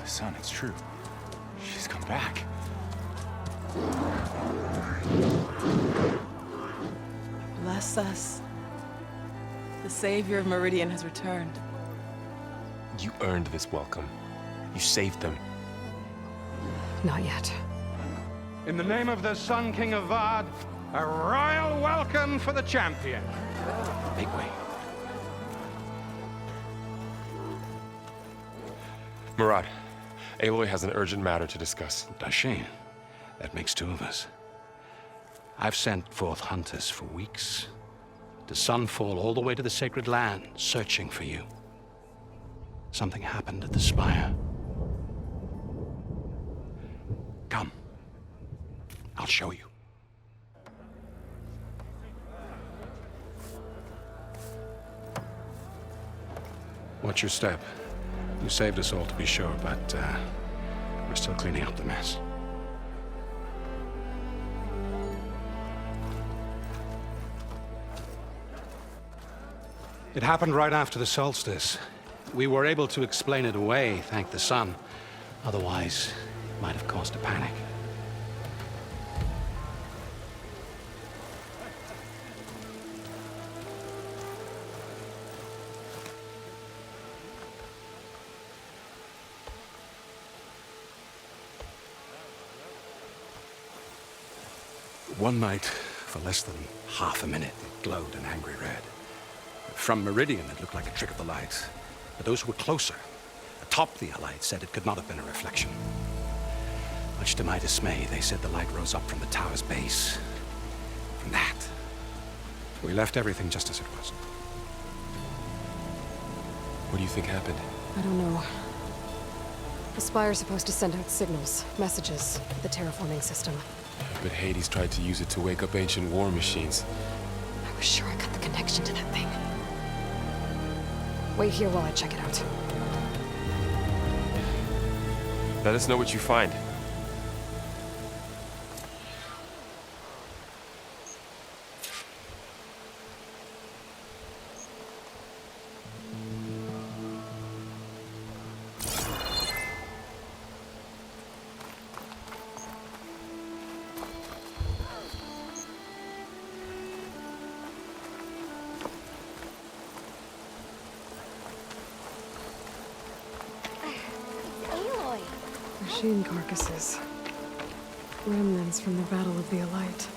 Son, it's true. She's come back. Bless us. The savior of Meridian has returned. You earned this welcome. You saved them. Not yet. In the name of the Sun King of Vard, a royal welcome for the champion. Make way. Murad, Aloy has an urgent matter to discuss. Dashane, that makes two of us. I've sent forth hunters for weeks, to Sunfall all the way to the Sacred Land, searching for you. Something happened at the Spire. Come. I'll show you. Watch your step. You saved us all, to be sure, but we're still cleaning up the mess. It happened right after the solstice. We were able to explain it away, thank the sun. Otherwise, it might have caused a panic. One night, for less than half a minute, it glowed an angry red. From Meridian, it looked like a trick of the light. But those who were closer, atop the Allied, said it could not have been a reflection. Much to my dismay, they said the light rose up from the tower's base. From that, we left everything just as it was. What do you think happened? I don't know. The Spire's supposed to send out signals, messages, to the terraforming system. But Hades tried to use it to wake up ancient war machines. I was sure I got the connection to that thing. Wait here while I check it out. Let us know what you find. Aloy! Machine carcasses. Remnants from the Battle of the Allight.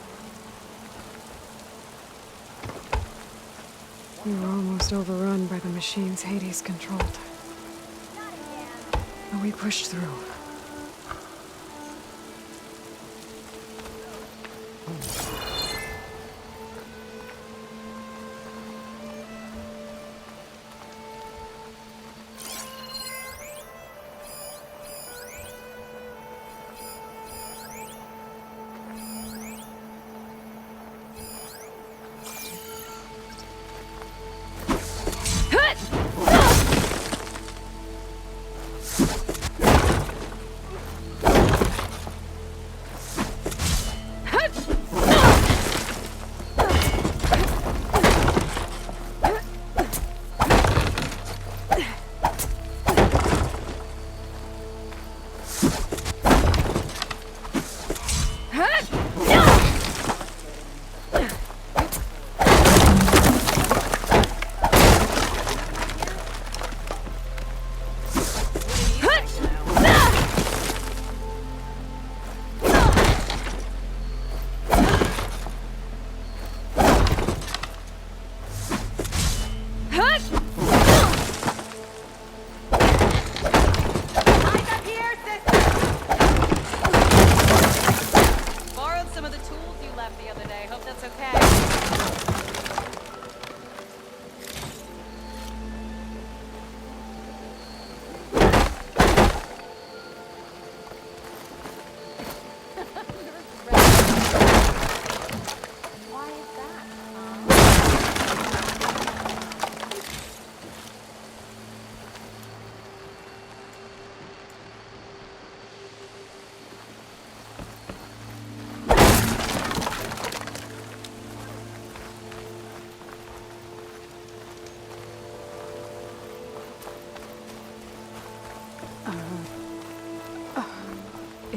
We were almost overrun by the machines Hades controlled. But we pushed through.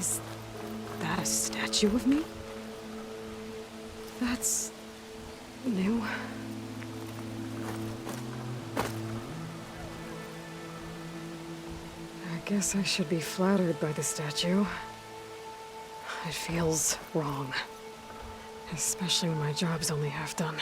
Is that a statue of me? That's new. I guess I should be flattered by the statue. It feels wrong. Especially when my job's only half done.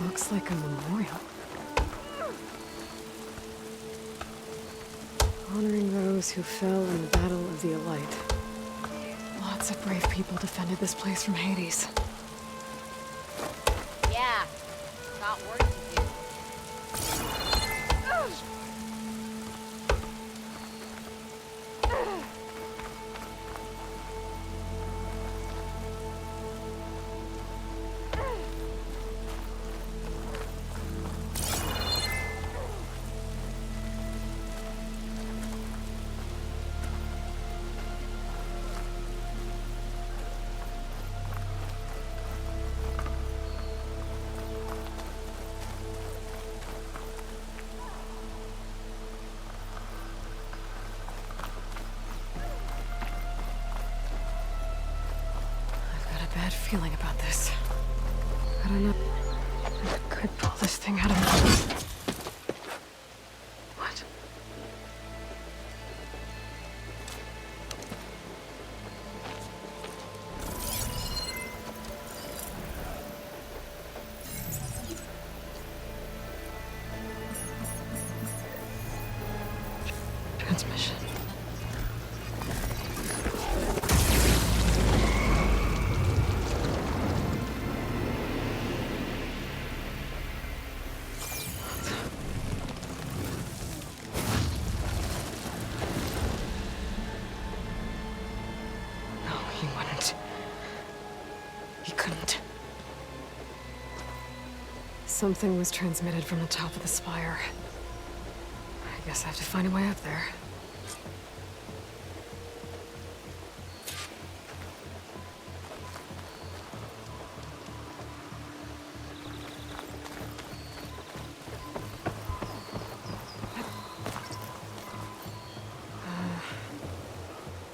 Looks like a memorial. Honoring those who fell in the Battle of the Elite. Lots of brave people defended this place from Hades. Yeah, got work to do. Bad feeling about this. I don't know if I could pull this thing out of me. What? Transmission. He wouldn't. He couldn't. Something was transmitted from the top of the spire. I guess I have to find a way up there.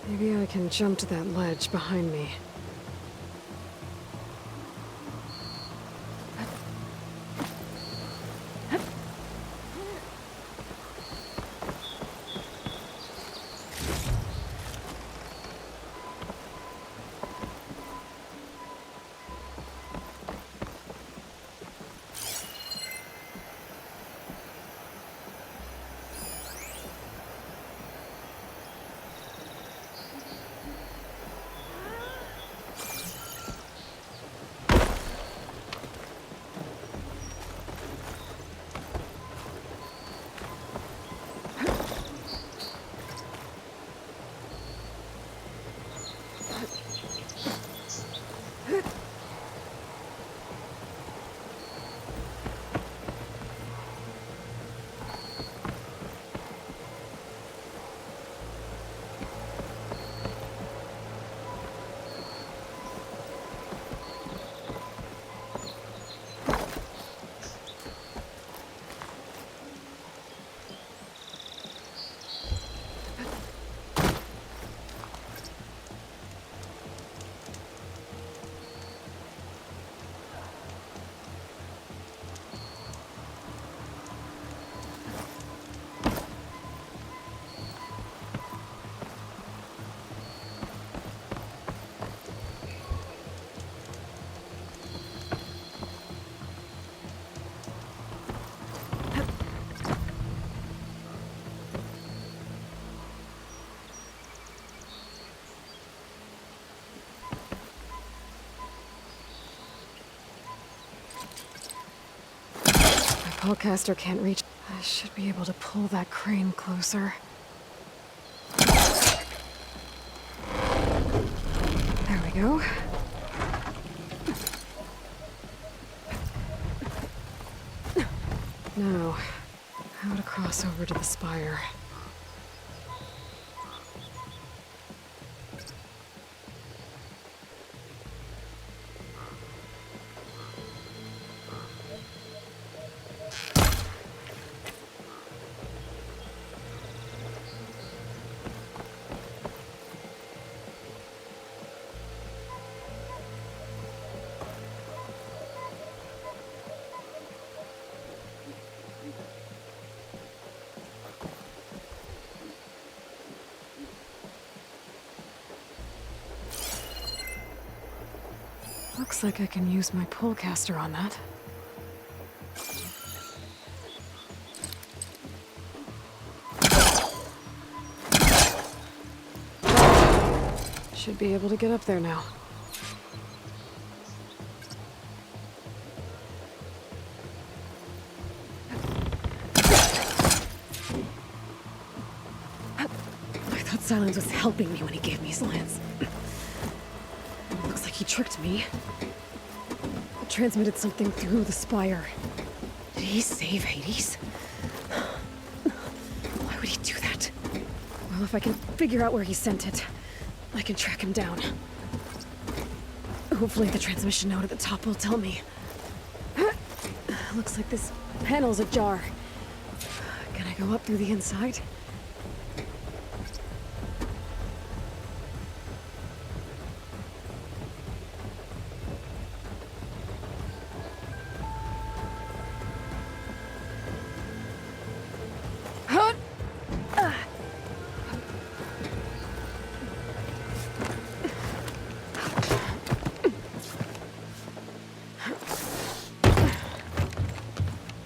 Maybe I can jump to that ledge behind me. Pullcaster can't reach. I should be able to pull that crane closer. There we go. Now, how to cross over to the spire. Looks like I can use my pullcaster on that. Should be able to get up there now. I thought Silence was helping me when he gave me his lance. Looks like he tricked me. Transmitted something through the spire. Did he save Hades? Why would he do that? Well, if I can figure out where he sent it, I can track him down. Hopefully the transmission node at the top will tell me. Looks like this panel's ajar. Can I go up through the inside?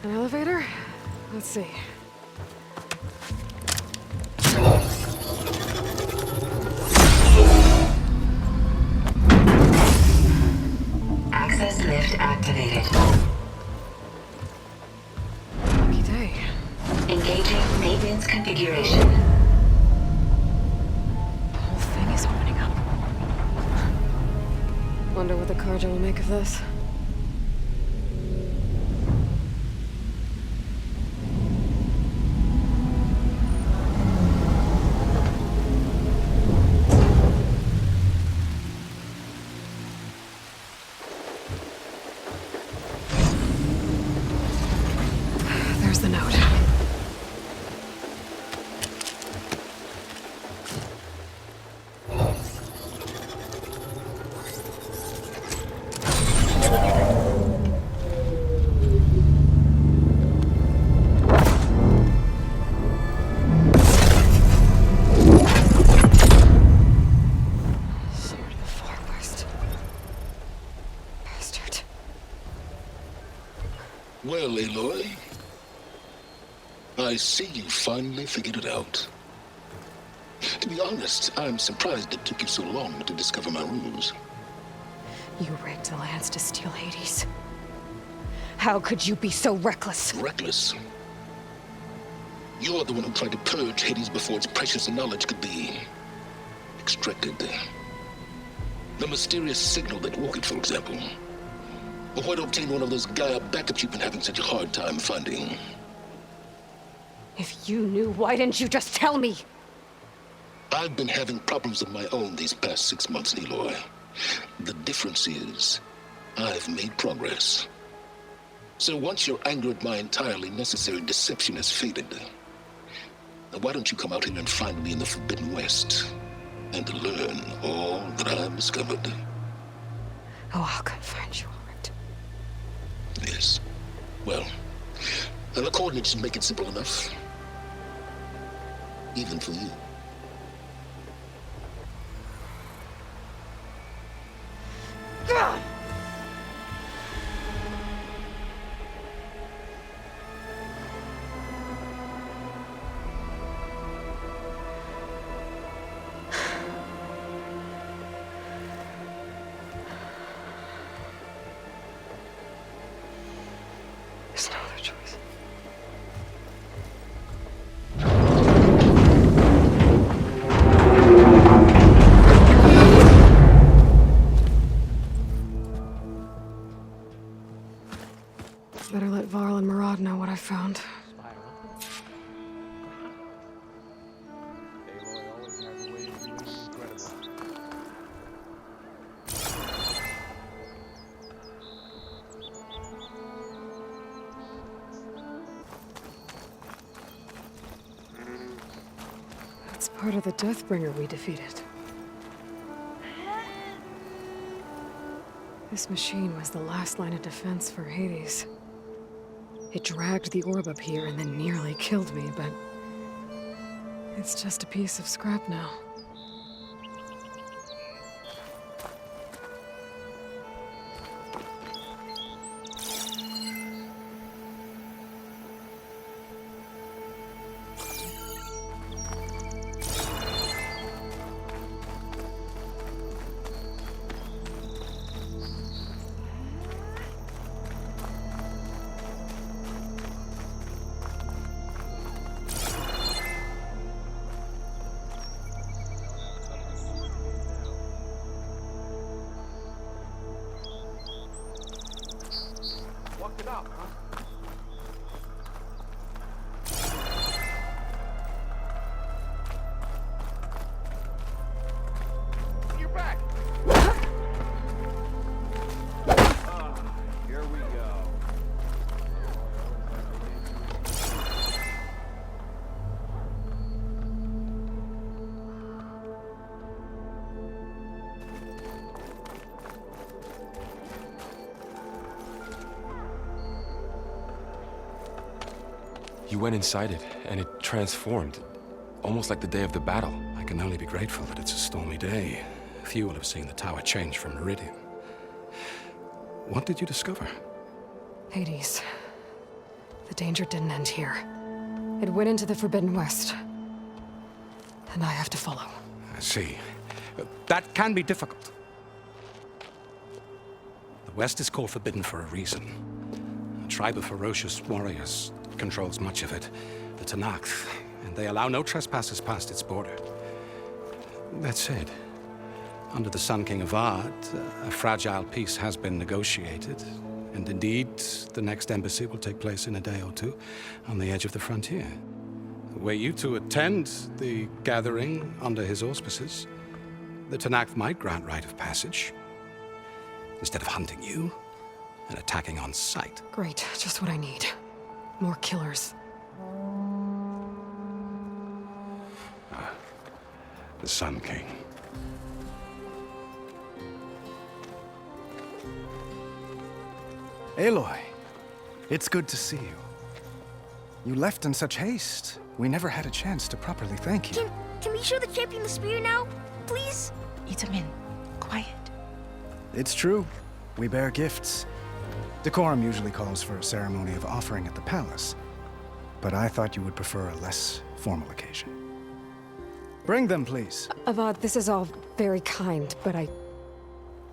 An elevator? Let's see. Access lift activated. Lucky day. Engaging maintenance configuration. The whole thing is opening up. Wonder what the Carja will make of this. There's the note. Sword of the Far West. Bastard. Well, Aloy, I see you finally figured it out. To be honest, I'm surprised it took you so long to discover my rules. You rigged the lance to steal Hades. How could you be so reckless? Reckless. You're the one who tried to purge Hades before its precious knowledge could be extracted. The mysterious signal that woke it, for example. Or why to obtain one of those Gaia backups you've been having such a hard time finding. If you knew, why didn't you just tell me? I've been having problems of my own these past 6 months, Aloy. The difference is, I've made progress. So once your anger at my entirely necessary deception has faded, why don't you come out here and find me in the Forbidden West and learn all that I've discovered? Oh, I'll come find you, all right. Yes. Well, the coordinates make it simple enough. Even for you. There's no other choice. found. Aloy always has a way of doing the incredible. That's part of the Deathbringer we defeated. This machine was the last line of defense for Hades. It dragged the orb up here and then nearly killed me, but it's just a piece of scrap now. You're back. Here we go. You went inside it, and it transformed. Almost like the day of the battle. I can only be grateful that it's a stormy day. Few will have seen the tower change from Meridian. What did you discover? Hades. The danger didn't end here. It went into the Forbidden West. And I have to follow. I see. That can be difficult. The West is called Forbidden for a reason. A tribe of ferocious warriors controls much of it, the Tenakth, and they allow no trespassers past its border. That said, under the Sun King Avad, a fragile peace has been negotiated, and indeed, the next embassy will take place in a day or two on the edge of the frontier. Were you to attend the gathering under his auspices, the Tenakth might grant right of passage, instead of hunting you and attacking on sight. Great, just what I need. More killers. The Sun King. Aloy, it's good to see you. You left in such haste. We never had a chance to properly thank you. Can we show the champion the spear now, please? Itamin, quiet. It's true. We bear gifts. Decorum usually calls for a ceremony of offering at the palace, but I thought you would prefer a less formal occasion. Bring them, please. Avad, this is all very kind, but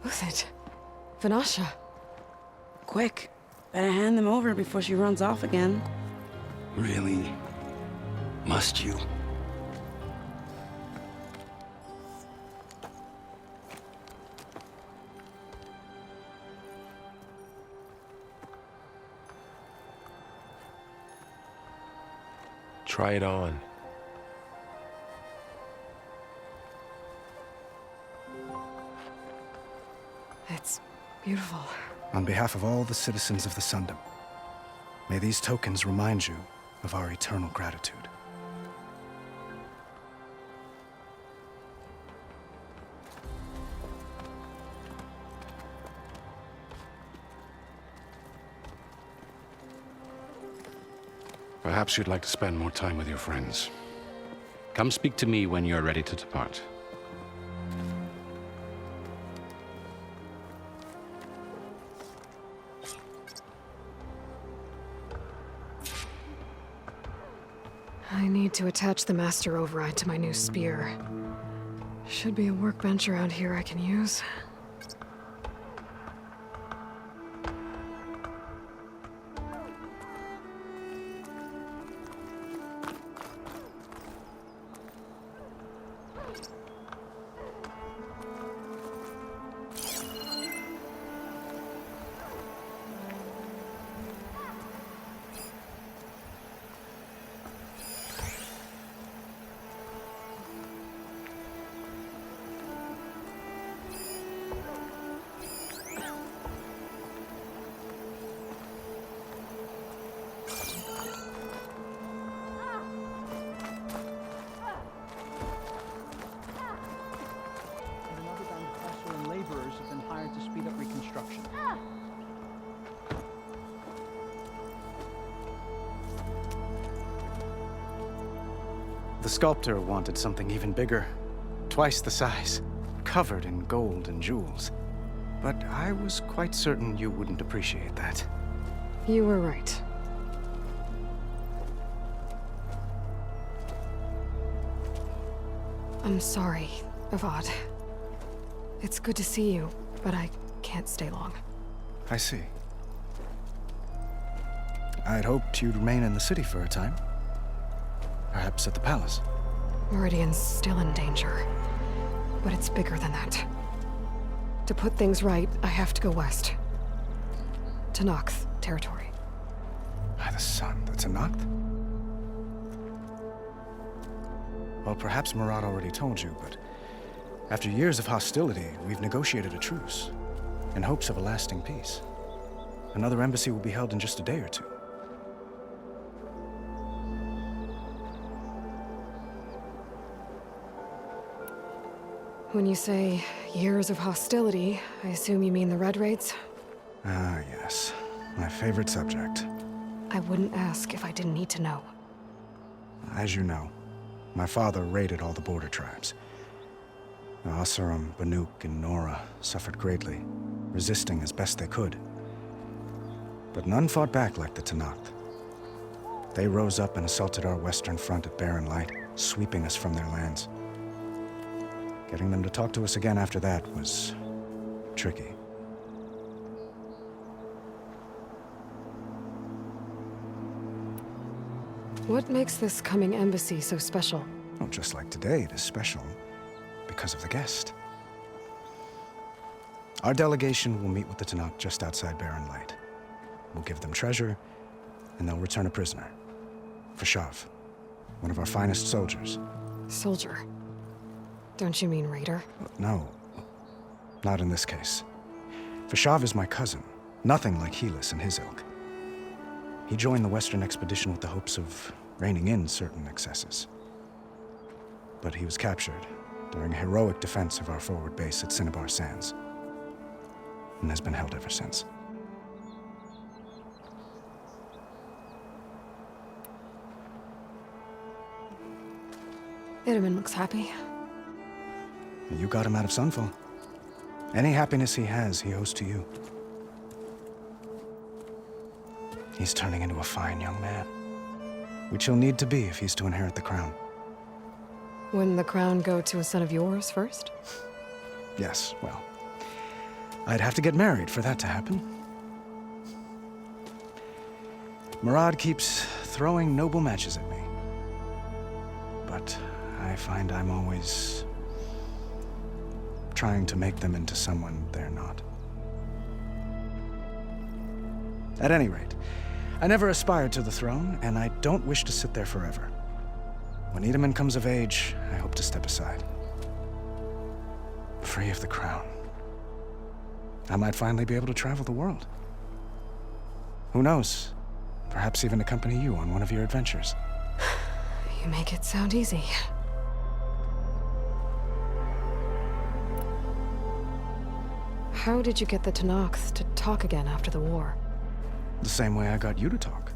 Who's it? Vanasha. Quick. Better hand them over before she runs off again. Really? Must you? Try it on. It's beautiful. On behalf of all the citizens of the Sundom, may these tokens remind you of our eternal gratitude. Perhaps you'd like to spend more time with your friends. Come speak to me when you're ready to depart. I need to attach the Master Override to my new spear. Should be a workbench around here I can use. The sculptor wanted something even bigger, twice the size, covered in gold and jewels. But I was quite certain you wouldn't appreciate that. You were right. I'm sorry, Avad. It's good to see you, but I can't stay long. I see. I'd hoped you'd remain in the city for a time. Perhaps at the palace. Meridian's still in danger, but it's bigger than that. To put things right, I have to go west. To Nox territory. By the sun, that's a Noct? Well, perhaps Murad already told you, but after years of hostility, we've negotiated a truce, in hopes of a lasting peace. Another embassy will be held in just a day or two. When you say years of hostility, I assume you mean the Red Raids? Ah, yes. My favorite subject. I wouldn't ask if I didn't need to know. As you know, my father raided all the border tribes. The Asurum, Banuk, and Nora suffered greatly, resisting as best they could. But none fought back like the Tenakth. They rose up and assaulted our western front at Barren Light, sweeping us from their lands. Getting them to talk to us again after that was tricky. What makes this coming embassy so special? Oh, just like today, it is special because of the guest. Our delegation will meet with the Tenakth just outside Barren Light. We'll give them treasure, and they'll return a prisoner. Fashav, one of our finest soldiers. Soldier? Don't you mean raider? No, not in this case. Fashav is my cousin, nothing like Helis and his ilk. He joined the Western expedition with the hopes of reining in certain excesses. But he was captured during a heroic defense of our forward base at Cinnabar Sands, and has been held ever since. Itamen looks happy. You got him out of Sunfall. Any happiness he has, he owes to you. He's turning into a fine young man, which he'll need to be if he's to inherit the crown. Wouldn't the crown go to a son of yours first? Yes, well, I'd have to get married for that to happen. Murad keeps throwing noble matches at me. But I find I'm always trying to make them into someone they're not. At any rate, I never aspired to the throne, and I don't wish to sit there forever. When Itamen comes of age, I hope to step aside. Free of the crown. I might finally be able to travel the world. Who knows? Perhaps even accompany you on one of your adventures. You make it sound easy. How did you get the Tenakth to talk again after the war? The same way I got you to talk.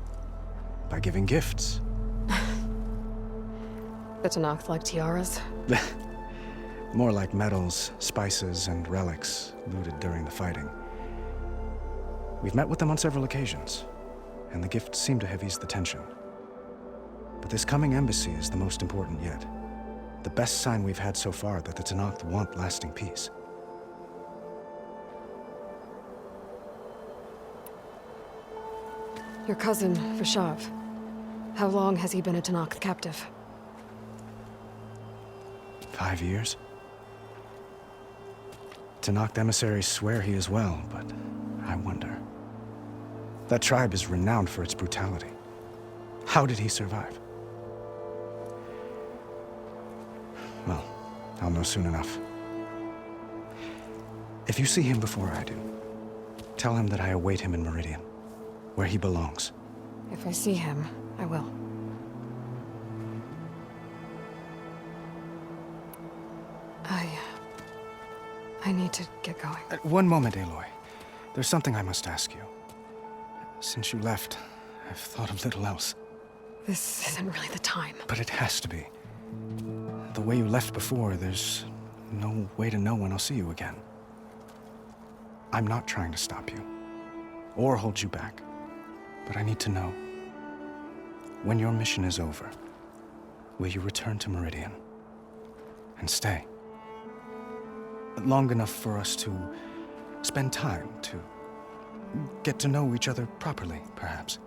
By giving gifts. The Tenakth like tiaras? More like medals, spices, and relics looted during the fighting. We've met with them on several occasions, and the gifts seem to have eased the tension. But this coming embassy is the most important yet. The best sign we've had so far that the Tenakth want lasting peace. Your cousin, Fashav. How long has he been a Tenakth captive? 5 years. Tenakth emissaries swear he is well, but I wonder. That tribe is renowned for its brutality. How did he survive? Well, I'll know soon enough. If you see him before I do, tell him that I await him in Meridian, where he belongs. If I see him, I will. I need to get going. One moment, Aloy. There's something I must ask you. Since you left, I've thought of little else. This isn't really the time. But it has to be. The way you left before, there's no way to know when I'll see you again. I'm not trying to stop you, or hold you back, but I need to know, when your mission is over, will you return to Meridian and stay? Long enough for us to spend time, to get to know each other properly, perhaps.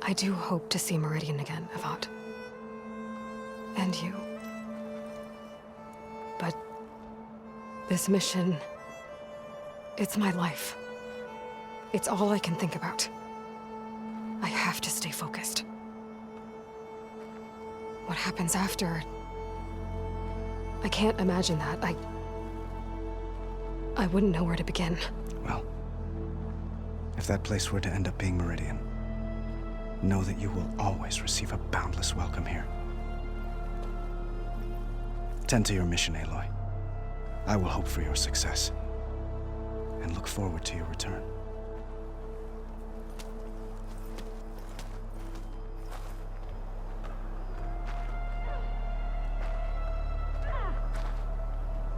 I do hope to see Meridian again, Avad. And you. But this mission, it's my life. It's all I can think about. I have to stay focused. What happens after? I can't imagine that. I wouldn't know where to begin. Well, if that place were to end up being Meridian, know that you will always receive a boundless welcome here. Tend to your mission, Aloy. I will hope for your success, and look forward to your return.